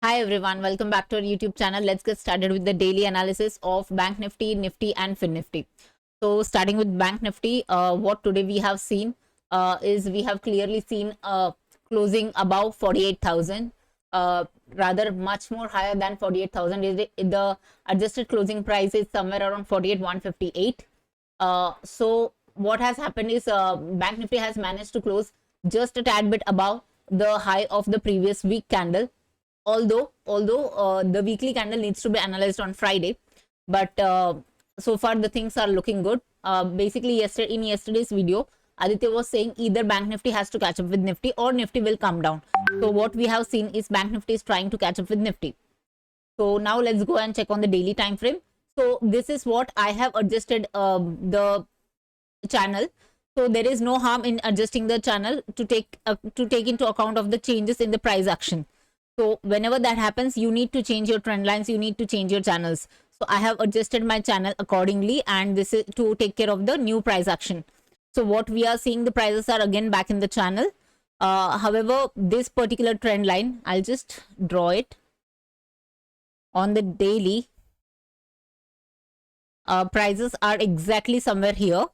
Hi everyone, welcome back to our YouTube channel. Let's get started with the daily analysis of Bank Nifty, Nifty and Fin Nifty. So starting with Bank Nifty, what today we have seen is we have clearly seen closing above 48,000, rather much more higher than 48,000. The adjusted closing price is somewhere around 48,158. So what has happened is Bank Nifty has managed to close just a tad bit above the high of the previous week candle, although the weekly candle needs to be analyzed on Friday, but so far the things are looking good. Basically, in yesterday's video, Aditya was saying either Bank Nifty has to catch up with Nifty or Nifty will come down. So what we have seen is Bank Nifty is trying to catch up with Nifty. So now let's go and check on the daily time frame. So this is what I have adjusted the channel. So there is no harm in adjusting the channel to take into account of the changes in the price action. So whenever that happens, you need to change your trend lines, you need to change your channels. So I have adjusted my channel accordingly, and this is to take care of the new price action. So what we are seeing, the prices are again back in the channel. However, this particular trend line, I'll just draw it on the daily. Prices are exactly somewhere here.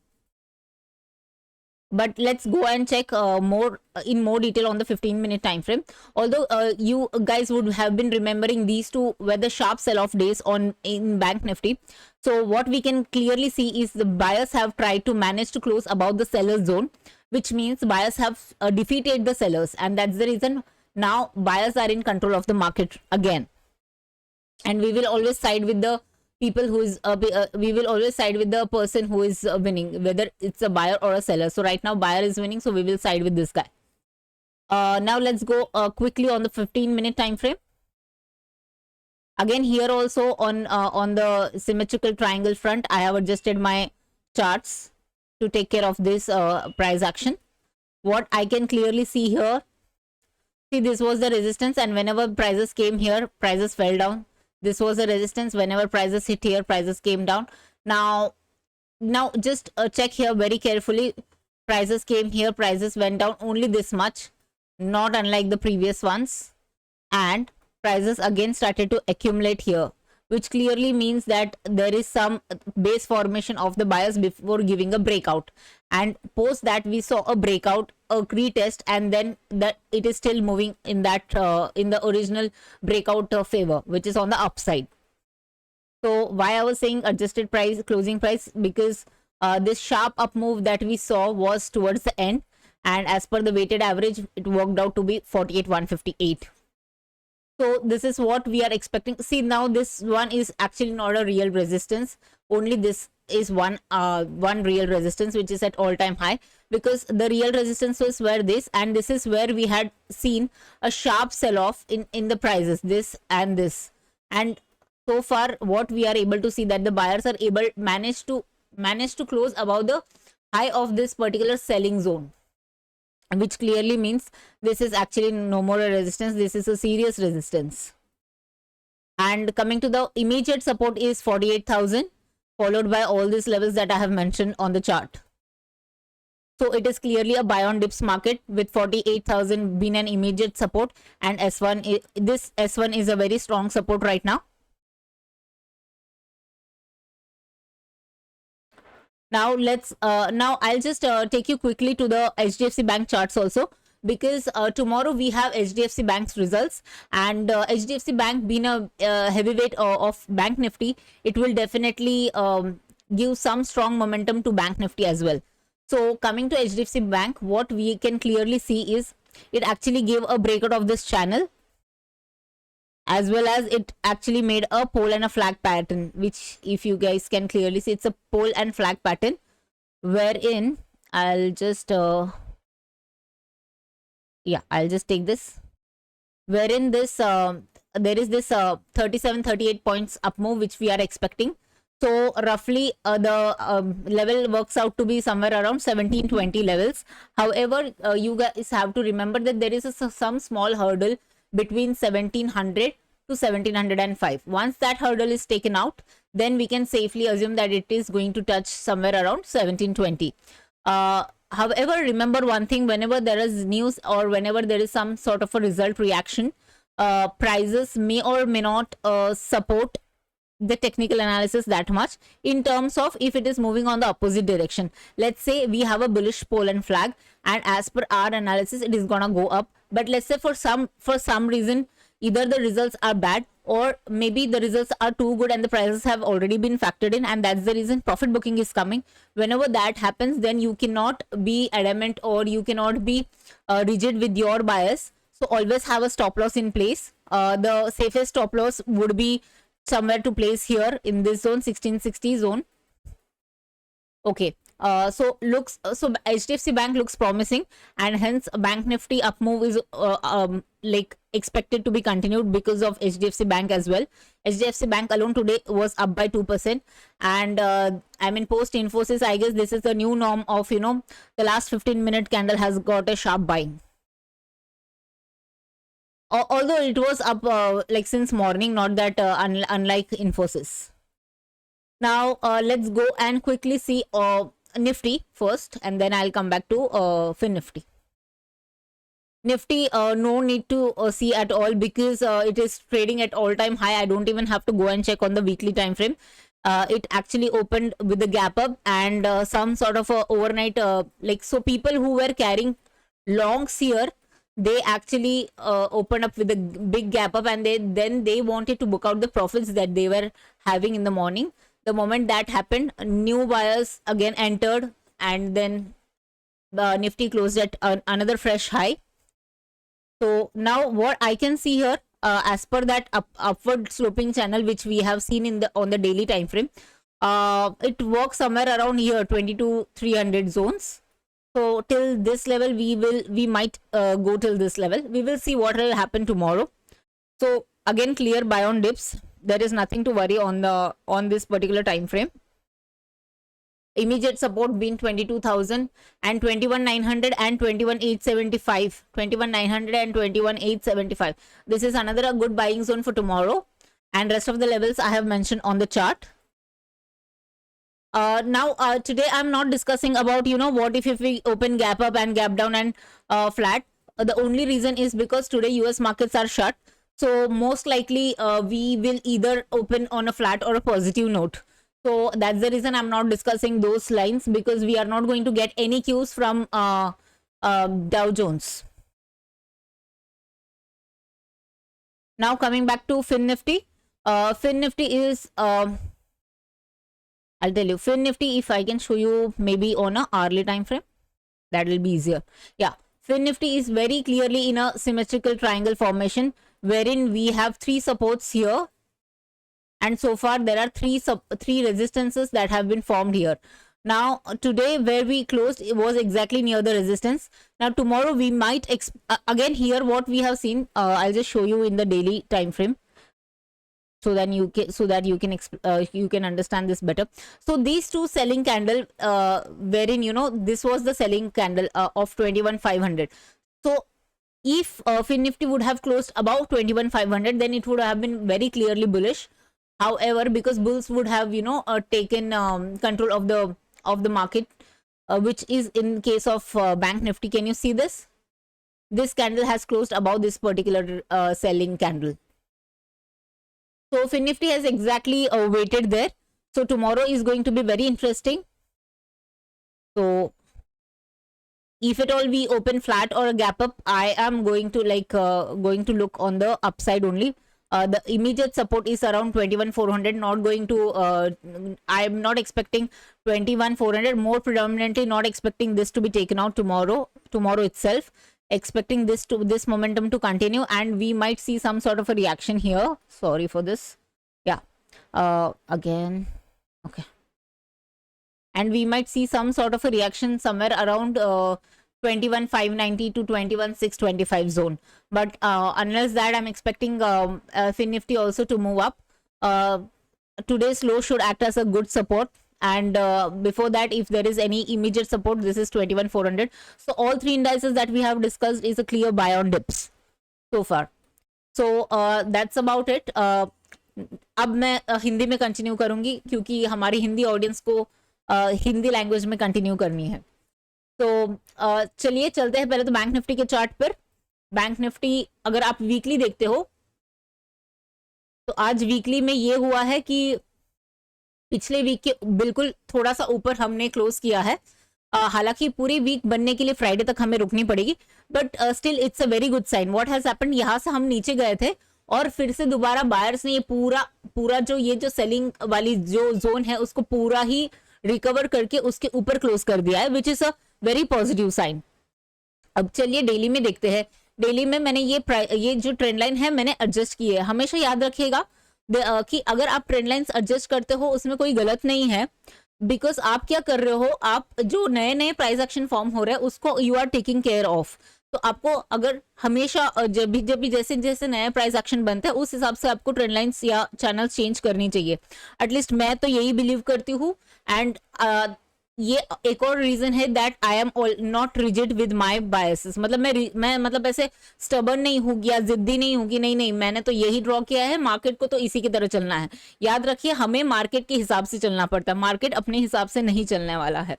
But let's go and check in more detail on the 15-minute time frame. Although you guys would have been remembering these two were the sharp sell-off days in Bank Nifty. So what we can clearly see is the buyers have tried to manage to close above the seller's zone, which means buyers have defeated the sellers, and that's the reason now buyers are in control of the market again. And we will always side with the people who is we will always side with the person who is winning, whether it's a buyer or a seller. So right now buyer is winning, so we will side with this guy. Now let's go quickly on the 15-minute time frame. Again, here also on the symmetrical triangle front, I have adjusted my charts to take care of this price action. What I can clearly see here, see, this was the resistance, and whenever prices came here, prices fell down. This was a resistance. Whenever prices hit here, prices came down. Now just check here very carefully. Prices came here, prices went down only this much, not unlike the previous ones, and prices again started to accumulate here, which clearly means that there is some base formation of the buyers before giving a breakout, and post that we saw a breakout, a retest, and then that it is still moving in that in the original breakout favor, which is on the upside. So why I was saying adjusted price, closing price, because this sharp up move that we saw was towards the end, and as per the weighted average, it worked out to be 48,158. So this is what we are expecting. See, now this one is actually not a real resistance. Only this is one real resistance, which is at all-time high, because the real resistance was where this, and this is where we had seen a sharp sell-off in the prices, this and this. And so far what we are able to see that the buyers are manage to close above the high of this particular selling zone, which clearly means this is actually no more a resistance, this is a serious resistance. And coming to the immediate support is 48,000, followed by all these levels that I have mentioned on the chart. So it is clearly a buy on dips market, with 48,000 being an immediate support, and this S1 is a very strong support right now. Now I'll just take you quickly to the HDFC Bank charts also, because tomorrow we have HDFC Bank's results, and HDFC Bank being a heavyweight of Bank Nifty, it will definitely give some strong momentum to Bank Nifty as well. So coming to HDFC Bank, what we can clearly see is it actually gave a breakout of this channel, as well as it actually made a pole and a flag pattern, which if you guys can clearly see, it's a pole and flag pattern, wherein I'll just I'll just take this, wherein this there is this 37-38 points up move which we are expecting. So roughly the level works out to be somewhere around 1720 levels. However, you guys have to remember that there is some small hurdle between 1700 to 1705. Once that hurdle is taken out, then we can safely assume that it is going to touch somewhere around 1720. However, remember one thing, whenever there is news or whenever there is some sort of a result reaction, prices may or may not support the technical analysis that much in terms of if it is moving on the opposite direction. Let's say we have a bullish pole and flag, and as per our analysis it is gonna go up, but let's say for some reason either the results are bad or maybe the results are too good and the prices have already been factored in, and that's the reason profit booking is coming. Whenever that happens, then you cannot be adamant or you cannot be rigid with your bias. So always have a stop loss in place. The safest stop loss would be somewhere to place here in this zone, 1660 zone. Okay. So HDFC Bank looks promising, and hence Bank Nifty up move is like expected to be continued because of HDFC Bank as well. HDFC Bank alone today was up by 2%, and I mean post Infosys, I guess this is the new norm of the last 15-minute candle has got a sharp buying. Although it was up like since morning, not that unlike Infosys. Now let's go and quickly see Nifty first, and then I'll come back to Fin Nifty. Nifty, no need to see at all because it is trading at all-time high. I don't even have to go and check on the weekly time frame. It actually opened with the gap up and some sort of a overnight so people who were carrying longs here, they actually opened up with a big gap up, and then they wanted to book out the profits that they were having in the morning. The moment that happened, new buyers again entered, and then the Nifty closed at another fresh high. So now what I can see here, as per that upward sloping channel which we have seen on the daily time frame, it works somewhere around here, 22,300 zones. So till this level we might go till this level. We will see what will happen tomorrow. So again, clear buy on dips. There is nothing to worry on this particular time frame. Immediate support being 22,000 and 21,900 and 21,875. 21,900 and 21,875. This is another a good buying zone for tomorrow, and rest of the levels I have mentioned on the chart. Now today I'm not discussing about what if we open gap up and gap down and flat. The only reason is because today US markets are shut, so most likely we will either open on a flat or a positive note. So that's the reason I'm not discussing those lines, because we are not going to get any cues from Dow Jones. Now coming back to Fin Nifty. Fin Nifty is I'll tell you, Fin Nifty, if I can show you maybe on a hourly time frame, that will be easier. Yeah, Fin Nifty is very clearly in a symmetrical triangle formation, wherein we have three supports here, and so far there are three resistances that have been formed here. Now today where we closed, it was exactly near the resistance. Now tomorrow we might again here what we have seen, I'll just show you in the daily time frame, so that you can understand this better. So these two selling candle, wherein this was the selling candle of 21,500. So if Fin Nifty would have closed above 21,500, then it would have been very clearly bullish. However, because bulls would have taken control of the market, which is in case of Bank Nifty. Can you see this? This candle has closed above this particular selling candle. So Fin Nifty has exactly waited there. So tomorrow is going to be very interesting. So if at all we open flat or a gap up, I am going to look on the upside only. The immediate support is around 21,400. Not going to I am not expecting 21,400. More predominantly not expecting this to be taken out tomorrow itself. Expecting this momentum to continue, and we might see some sort of a reaction here. Sorry for this. Yeah, again, okay, and we might see some sort of a reaction somewhere around 21,590 to 21,625 zone. But unless that, I'm expecting Fin Nifty also to move up. Today's low should act as a good support. And before that, if there is any immediate support, this is 21,400. So all three indices that we have discussed is a clear buy on dips so far. So that's about it. अब मैं हिंदी में continue करूंगी, क्योंकि हमारी Hindi audience को Hindi language में continue करनी है. तो चलिए चलते हैं पहले तो बैंक निफ्टी के चार्ट पर. बैंक निफ्टी अगर आप वीकली देखते हो तो आज वीकली में ये हुआ है कि पिछले वीक के बिल्कुल थोड़ा सा ऊपर हमने क्लोज किया है। हालांकि पूरी वीक बनने के लिए फ्राइडे तक हमें रुकनी पड़ेगी, but still it's a very good sign. What has happened, यहाँ से हम नीचे गए थे और फिर से दोबारा बायर्स ने ये पूरा जो सेलिंग वाली जो जोन है उसको पूरा ही रिकवर करके उसके ऊपर क्लोज कर दिया है, which is a very positive sign. अब चलिए डेली में देखते हैं। डेली में मैंने ये जो ट्रेंड लाइन है मैंने एडजस्ट की है। हमेशा याद रखिएगा कि अगर आप ट्रेंड लाइंस एडजस्ट करते हो उसमें कोई गलत नहीं है, बिकॉज आप क्या कर रहे हो, आप जो नए नए प्राइस एक्शन फॉर्म हो रहे हैं उसको you are taking care of. तो आपको अगर हमेशा जब भी जैसे जैसे नए प्राइस एक्शन बनते हैं उस हिसाब से आपको ट्रेंड लाइंस या चैनल चेंज करनी चाहिए। एटलीस्ट मैं तो यही बिलीव करती हूँ। एंड ये एक और रीजन है that I am not rigid with my biases. मतलब मैं मतलब ऐसे स्टबर्न नहीं होगी या जिद्दी नहीं होगी, नहीं, मैंने तो यही ड्रॉ किया है, मार्केट को तो इसी की तरह चलना है। याद रखिए हमें मार्केट के हिसाब से चलना पड़ता है, मार्केट अपने हिसाब से नहीं चलने वाला है।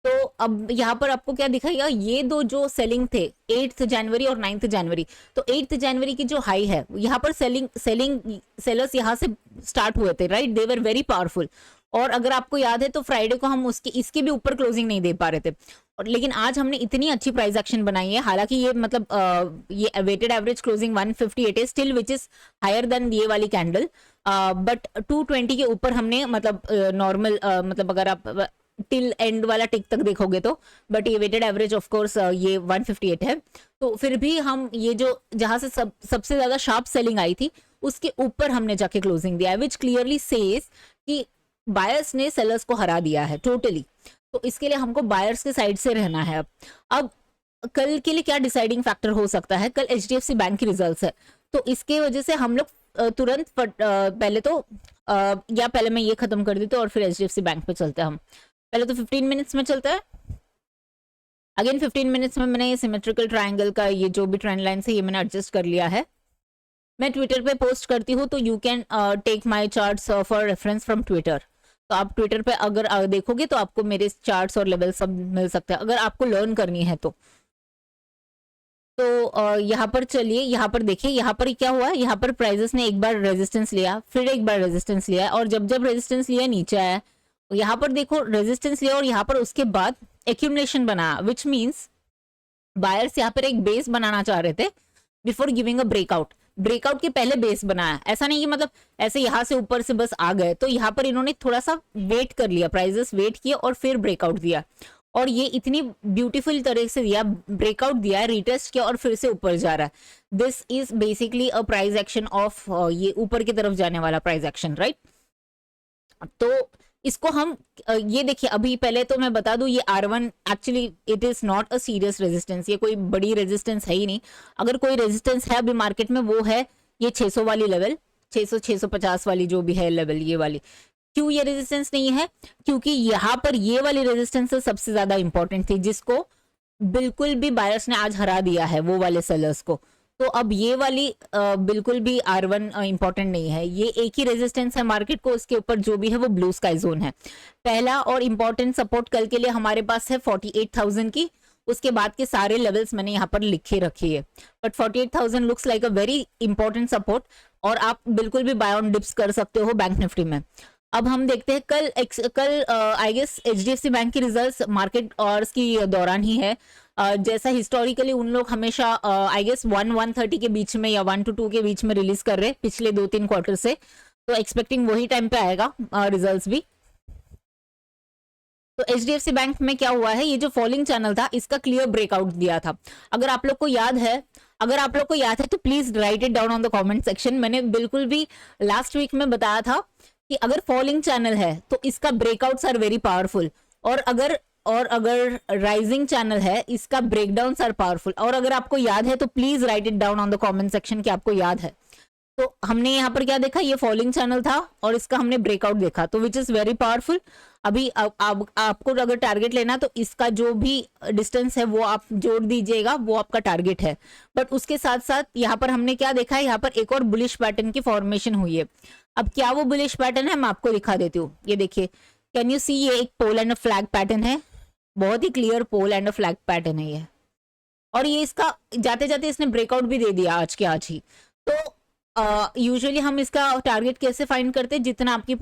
तो अब यहाँ पर आपको क्या दिखाएगा, ये दो जो सेलिंग थे 8th जनवरी और 9th जनवरी, तो 8th जनवरी की जो हाई है यहाँ पर सेलर्स यहाँ से स्टार्ट हुए थे, right, they were very powerful. और अगर आपको याद है तो फ्राइडे को हम इसके भी ऊपर क्लोजिंग नहीं दे पा रहे थे, और लेकिन आज हमने इतनी अच्छी प्राइस एक्शन बनाई है। हालांकि ये मतलब ये वेटेड एवरेज क्लोजिंग 158 है still, which is higher than ये वाली कैंडल, बट 220 के ऊपर हमने मतलब नॉर्मल मतलब अगर आप टिल एंड वाला टिक तक देखोगे तो, बट ये वेटेड एवरेज ऑफ कोर्स ये 158 है। तो फिर भी हम ये जो जहां से सबसे ज्यादा शार्प सेलिंग आई थी उसके ऊपर हमने जाके क्लोजिंग दिया है, विच क्लियरली सेज कि बायर्स ने सेलर्स को हरा दिया है टोटली। तो इसके लिए हमको बायर्स के साइड से रहना है। अब कल के लिए क्या डिसाइडिंग फैक्टर हो सकता है, कल HDFC बैंक की रिजल्ट्स है, तो इसके वजह से हम लोग तुरंत पहले तो या पहले मैं ये खत्म कर देती हूँ और फिर HDFC बैंक पे चलते हैं। हम पहले तो 15 मिनट्स में चलता है। अगेन 15 मिनट्स में मैंने ये सिमेट्रिकल ट्रायंगल का ये जो भी ट्रेंड लाइन है ये मैंने एडजस्ट कर लिया है। मैं ट्विटर पे पोस्ट करती हूँ तो you can take my charts for reference from Twitter. तो आप ट्विटर पे अगर देखोगे तो आपको मेरे चार्ट्स और लेवल सब मिल सकते हैं अगर आपको लर्न करनी है तो। यहाँ पर चलिए, यहाँ पर देखिए, यहाँ पर क्या हुआ, यहाँ पर प्राइजेस ने एक बार रेजिस्टेंस लिया, फिर एक बार रेजिस्टेंस लिया, और जब रेजिस्टेंस लिया नीचे आया, यहाँ पर देखो रेजिस्टेंस लिया और यहाँ पर उसके बाद एक्यूमुलेशन बनाया, विच मीन्स बायर्स यहाँ पर एक बेस बनाना चाह रहे थे बिफोर गिविंग अ ब्रेकआउट के पहले बेस बनाया। ऐसा नहीं कि मतलब ऐसे यहाँ से ऊपर से बस आ गए, तो यहाँ पर इन्होंने थोड़ा सा वेट कर लिया, प्राइजेस वेट किया और फिर ब्रेकआउट दिया, और ये इतनी ब्यूटीफुल तरह से दिया, ब्रेकआउट दिया, रिटेस्ट किया और फिर से ऊपर जा रहा है। This is basically a price action of ये ऊपर की तरफ जाने वाला प्राइस एक्शन, राइट। तो इसको हम ये देखिए, अभी पहले तो मैं बता दूं ये R1 actually it is not a serious resistance, ये कोई बड़ी रेजिस्टेंस है ही नहीं। अगर कोई रेजिस्टेंस है अभी मार्केट में वो है ये 600 वाली लेवल, 600 650 वाली जो भी है लेवल, ये वाली। क्यों ये रेजिस्टेंस नहीं है, क्योंकि यहाँ पर ये वाली रेजिस्टेंस सबसे ज्यादा इंपॉर्टेंट थी, जिसको बिल्कुल भी बायर्स ने आज हरा दिया है, वो वाले सेलर्स को। तो अब ये वाली बिल्कुल भी R1 इंपॉर्टेंट नहीं है, ये एक ही रेजिस्टेंस है मार्केट को, उसके ऊपर जो भी है वो ब्लू स्काई जोन है। पहला और इंपॉर्टेंट सपोर्ट कल के लिए हमारे पास है 48,000 की, उसके बाद के सारे लेवल्स मैंने यहाँ पर लिखे रखे हैं, but 48,000 looks like a very important support, और आप बिल्कुल भी बाय ऑन डिप्स कर सकते हो बैंक निफ्टी में। अब हम देखते हैं कल आई गेस HDFC बैंक की रिजल्ट्स मार्केट आवर्स की दौरान ही है। जैसा हिस्टोरिकली उन लोग हमेशा आई गेस 1-1:30 के बीच में या 1 to 2 के बीच में रिलीज कर रहे पिछले 2-3 क्वार्टर से, तो एक्सपेक्टिंग वही टाइम पे आएगा रिजल्ट्स भी। तो HDFC बैंक में क्या हुआ है, ये जो फॉलिंग चैनल था इसका क्लियर ब्रेकआउट दिया था। अगर आप लोग को याद है तो please right it down on the comment section. मैंने बिल्कुल भी लास्ट वीक में बताया था कि अगर फॉलिंग चैनल है तो इसका ब्रेकआउट्स आर वेरी पावरफुल, और अगर राइजिंग चैनल है इसका ब्रेकडाउन आर पावरफुल। और अगर आपको याद है तो please right it down on the comment section कि आपको याद है। तो हमने यहाँ पर क्या देखा, ये फॉलिंग चैनल था और इसका हमने ब्रेकआउट देखा, तो विच इज वेरी पावरफुल। अभी आपको अगर टारगेट लेना तो इसका जो भी डिस्टेंस है वो आप जोड़ दीजिएगा, वो आपका टारगेट है। बट उसके साथ साथ यहाँ पर हमने क्या देखा है, यहाँ पर एक और बुलिश पैटर्न की फॉर्मेशन हुई है। अब क्या वो बुलिश पैटर्न है मैं आपको दिखा देती हूँ। ये देखिए, कैन यू सी, ये एक पोल एंड फ्लैग पैटर्न है, बहुत ही clear pole and flag pattern है ये। और ये इसका जाते जाते इसने ब्रेकआउट भी दे दिया आज के आज ही। तो यूजुअली हम इसका टारगेट कैसे फाइंड करते हैं, जितना आपकी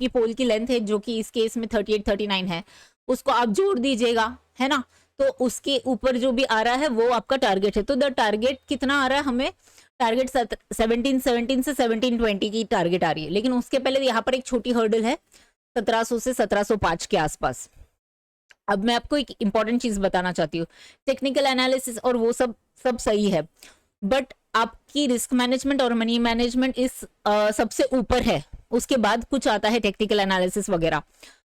पोल की लेंथ है, जो कि इस केस में 38 39 है, उसको आप जोड़ दीजिएगा, है ना। तो उसके ऊपर जो भी आ रहा है वो आपका टारगेट है। तो द टारगेट कितना आ रहा है हमें, टारगेट 1717 से 1720 की टारगेट आ रही है। लेकिन उसके पहले यहाँ पर एक छोटी हर्डल है 1700 से 1705 के आसपास। अब मैं आपको एक इंपॉर्टेंट चीज बताना चाहती हूँ, टेक्निकल एनालिसिस और वो सब सही है, बट आपकी रिस्क मैनेजमेंट और मनी मैनेजमेंट इस सबसे ऊपर है। उसके बाद कुछ आता है टेक्निकल एनालिसिस वगैरह।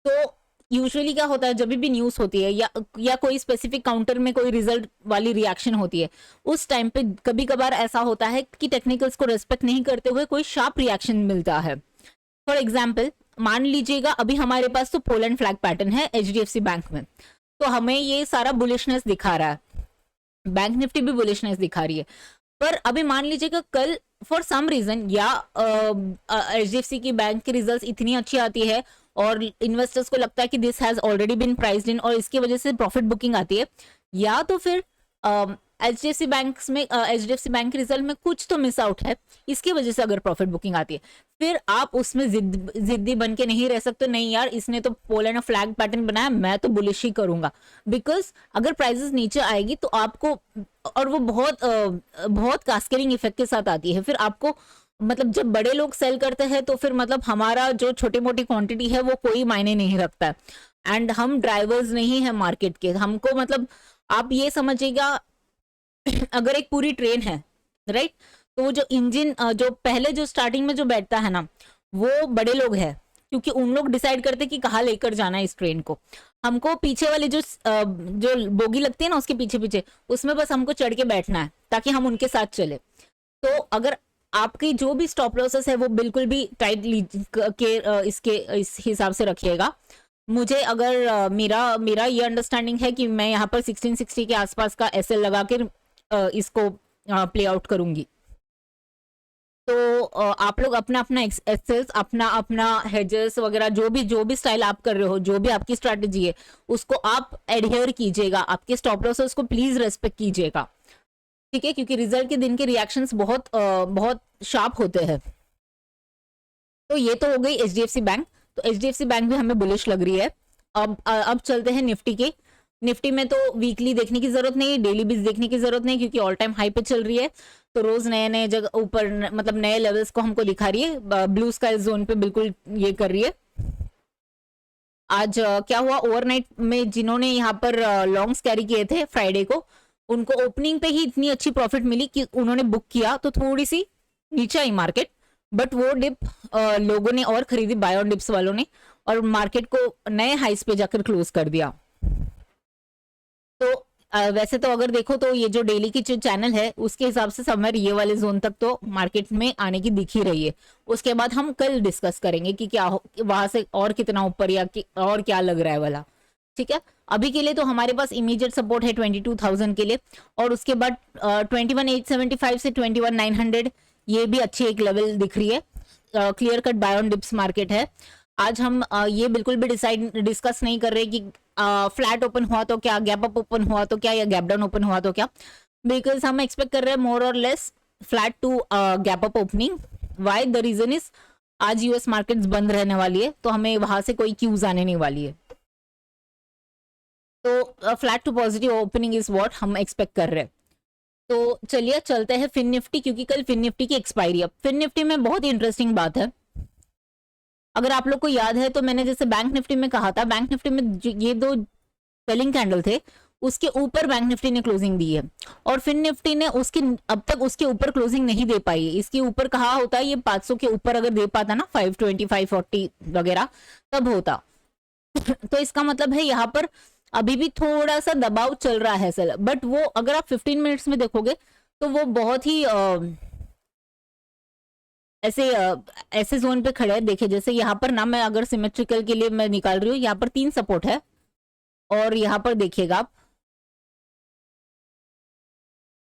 तो यूजुअली क्या होता है, जब भी न्यूज होती है या कोई स्पेसिफिक काउंटर में कोई रिजल्ट वाली रिएक्शन होती है, उस टाइम पे कभी कभार ऐसा होता है कि टेक्निकल्स को रेस्पेक्ट नहीं करते हुए कोई शार्प रिएक्शन मिलता है। फॉर एग्जाम्पल मान लीजिएगा अभी हमारे पास तो पोल एंड फ्लैग पैटर्न है एचडीएफसी बैंक में, तो हमें ये सारा बुलिशनेस दिखा रहा है, बैंक निफ्टी भी बुलिशनेस दिखा रही है। पर अभी मान लीजिएगा कल फॉर सम रीजन या एचडीएफसी की बैंक की रिजल्ट्स इतनी अच्छी आती है और इन्वेस्टर्स को लगता है कि this has already been priced in और इसकी वजह से प्रॉफिट बुकिंग आती है, या तो फिर एचडीएफसी बैंक के रिजल्ट में कुछ तो मिस आउट है, इसकी वजह से अगर प्रॉफिट बुकिंग आती है, फिर आप उसमें जिद्दी बन के नहीं रह सकते, नहीं यार इसने तो पोल एंड फ्लैग पैटर्न बनाया, मैं तो बुलिश ही करूंगा। बिकॉज अगर प्राइसेस नीचे आएगी तो आपको, और वो बहुत कास्केडिंग इफेक्ट के साथ आती है, फिर आपको मतलब जब बड़े लोग सेल करते हैं तो फिर मतलब हमारा जो छोटी मोटी क्वांटिटी है वो कोई मायने नहीं रखता है। एंड हम ड्राइवर्स नहीं है मार्केट के, हमको मतलब आप ये समझिएगा अगर एक पूरी ट्रेन है, राइट, तो वो जो इंजन जो पहले जो स्टार्टिंग में जो बैठता है ना, वो बड़े लोग हैं, क्योंकि उन लोग डिसाइड करते कि कहाँ लेकर जाना है इस ट्रेन को। हमको पीछे वाले जो बोगी लगती है ना, उसके पीछे पीछे उसमें बस हमको चढ़ के बैठना है ताकि हम उनके साथ चले। तो अगर आपकी जो भी स्टॉप लॉसेस है वो बिल्कुल भी टाइट इसके इस हिसाब से रखिएगा। मुझे अगर मेरा ये अंडरस्टैंडिंग है कि मैं यहाँ पर 1660 के आसपास का एसएल लगा कर इसको प्ले आउट करूंगी। तो आप लोग अपना अपना एसेल्स, अपना अपना हेजेस वगैरह जो भी स्टाइल आप कर रहे हो, जो भी आपकी स्ट्रैटेजी है, उसको आप एडहेयर कीजिएगा। आपके स्टॉप लॉसेस को प्लीज रेस्पेक्ट कीजिएगा, ठीक है, क्योंकि रिजल्ट के दिन के रिएक्शंस बहुत शार्प होते हैं। तो ये तो हो गई एचडीएफसी बैंक। तो एचडीएफसी बैंक भी हमें बुलिश लग रही है। अब चलते हैं निफ्टी के। निफ्टी में तो वीकली देखने की जरूरत नहीं है, डेली भी देखने की जरूरत नहीं, क्योंकि ऑल टाइम हाई पे चल रही है। तो रोज नए नए जगह ऊपर मतलब नए लेवल्स को हमको दिखा रही है, ब्लू स्काई जोन पे बिल्कुल ये कर रही है। आज क्या हुआ, ओवरनाइट में जिन्होंने यहाँ पर लॉन्ग्स कैरी किए थे फ्राइडे को, उनको ओपनिंग पे ही इतनी अच्छी प्रॉफिट मिली कि उन्होंने बुक किया, तो थोड़ी सी नीचे आई मार्केट, बट वो डिप लोगों ने और खरीदी, बाय ऑन डिप्स वालों ने, और मार्केट को नए हाइस पे जाकर क्लोज कर दिया। तो वैसे तो अगर देखो तो ये जो डेली की जो चैनल है उसके हिसाब से समवेयर ये वाले जोन तक तो मार्केट में आने की दिख ही रही है। उसके बाद हम कल डिस्कस करेंगे कि क्या वहां से और कितना ऊपर या और क्या लग रहा है वाला, ठीक है। अभी के लिए तो हमारे पास इमीडिएट सपोर्ट है 22,000 के लिए, और उसके बाद 21,875 से 21,900 ये भी अच्छी एक लेवल दिख रही है। Clear cut by on dips market है। आज हम ये बिल्कुल भी डिस्कस नहीं कर रहे कि फ्लैट ओपन हुआ तो क्या, गैप अप ओपन हुआ तो क्या, या गैप डाउन ओपन हुआ तो क्या, बिकॉज हम एक्सपेक्ट कर रहे हैं मोर और less flat to gap up opening. Why, the reason is आज यूएस मार्केट्स बंद रहने वाली है, तो हमें वहां से कोई क्यूज आने नहीं वाली है। तो flat to positive opening is what हम एक्सपेक्ट कर रहे हैं। तो चलिए चलते हैं फिन निफ्टी, क्योंकि कल फिन निफ्टी की एक्सपायरी है। फिन निफ्टी में बहुत ही इंटरेस्टिंग बात है, अगर आप लोग को याद है तो मैंने जैसे बैंक निफ्टी में कहा था, बैंक निफ्टी में ये दो सेलिंग कैंडल थे, उसके ऊपर बैंक निफ्टी ने क्लोजिंग दी है, और फिन निफ्टी ने उसकी अब तक उसके ऊपर क्लोजिंग नहीं दे पाई है। इसके ऊपर कहा होता है ये 500 के ऊपर अगर दे पाता ना, 520 540 वगैरह, तब होता। तो इसका मतलब है यहाँ पर अभी भी थोड़ा सा दबाव चल रहा है सर, बट वो अगर आप 15 मिनट्स में देखोगे तो वो बहुत ही ऐसे जोन पे खड़े हैं। देखिए जैसे यहाँ पर ना, मैं अगर सिमेट्रिकल के लिए मैं निकाल रही हूँ, यहाँ पर 3 सपोर्ट है, और यहाँ पर देखिएगा आप,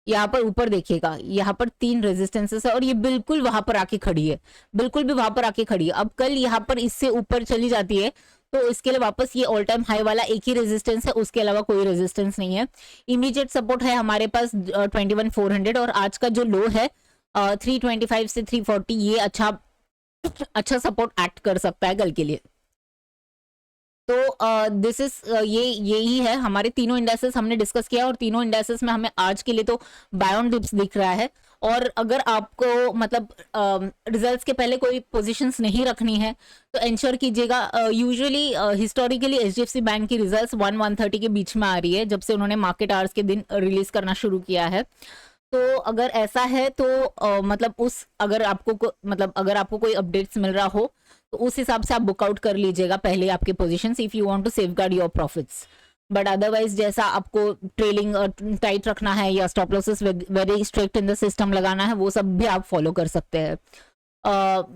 यहाँ पर ऊपर देखिएगा, यहाँ पर 3 रेजिस्टेंसेस है, और ये बिल्कुल वहां पर आके खड़ी है, बिल्कुल भी वहां पर आके खड़ी है। अब कल यहाँ पर इससे ऊपर चली जाती है तो इसके लिए वापस ये ऑल टाइम हाई वाला एक ही रेजिस्टेंस है, उसके अलावा कोई रेजिस्टेंस नहीं है। इमीडिएट सपोर्ट है हमारे पास 21,400 और आज का जो लो है 325 से 340, ये अच्छा सपोर्ट एक्ट कर सकता है कल के लिए। तो दिस इज यही है, हमारे तीनों इंडेक्सेस हमने डिस्कस किया और तीनों इंडेक्सेस में हमें आज के लिए तो बाय ऑन डिप्स दिख रहा है। और अगर आपको मतलब रिजल्ट्स के पहले कोई पोजीशंस नहीं रखनी है तो इंश्योर कीजिएगा। यूजुअली हिस्टोरिकली एचडीएफसी बैंक की रिजल्ट्स 1-1:30 के बीच में आ रही है जब से उन्होंने मार्केट आवर्स के दिन रिलीज करना शुरू किया है। तो अगर ऐसा है तो मतलब अगर आपको कोई अपडेट्स मिल रहा हो तो उस हिसाब से आप बुकआउट कर लीजिएगा पहले आपके positions, if you want to safeguard your profits. But otherwise जैसा आपको ट्रेलिंग टाइट रखना है या stop losses very strict in the system लगाना है, वो सब भी आप फॉलो कर सकते हैं।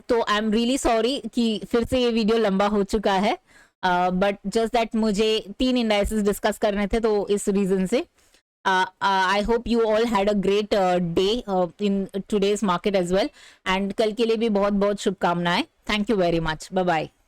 तो आई एम रियली सॉरी कि फिर से ये वीडियो लंबा हो चुका है, बट जस्ट दैट मुझे 3 इंडाइसेस डिस्कस करने थे तो इस रीजन से। I hope you all had a great day in today's market as well, and कल के लिए भी बहुत बहुत शुभकामनाएं। Thank you very much. Bye bye.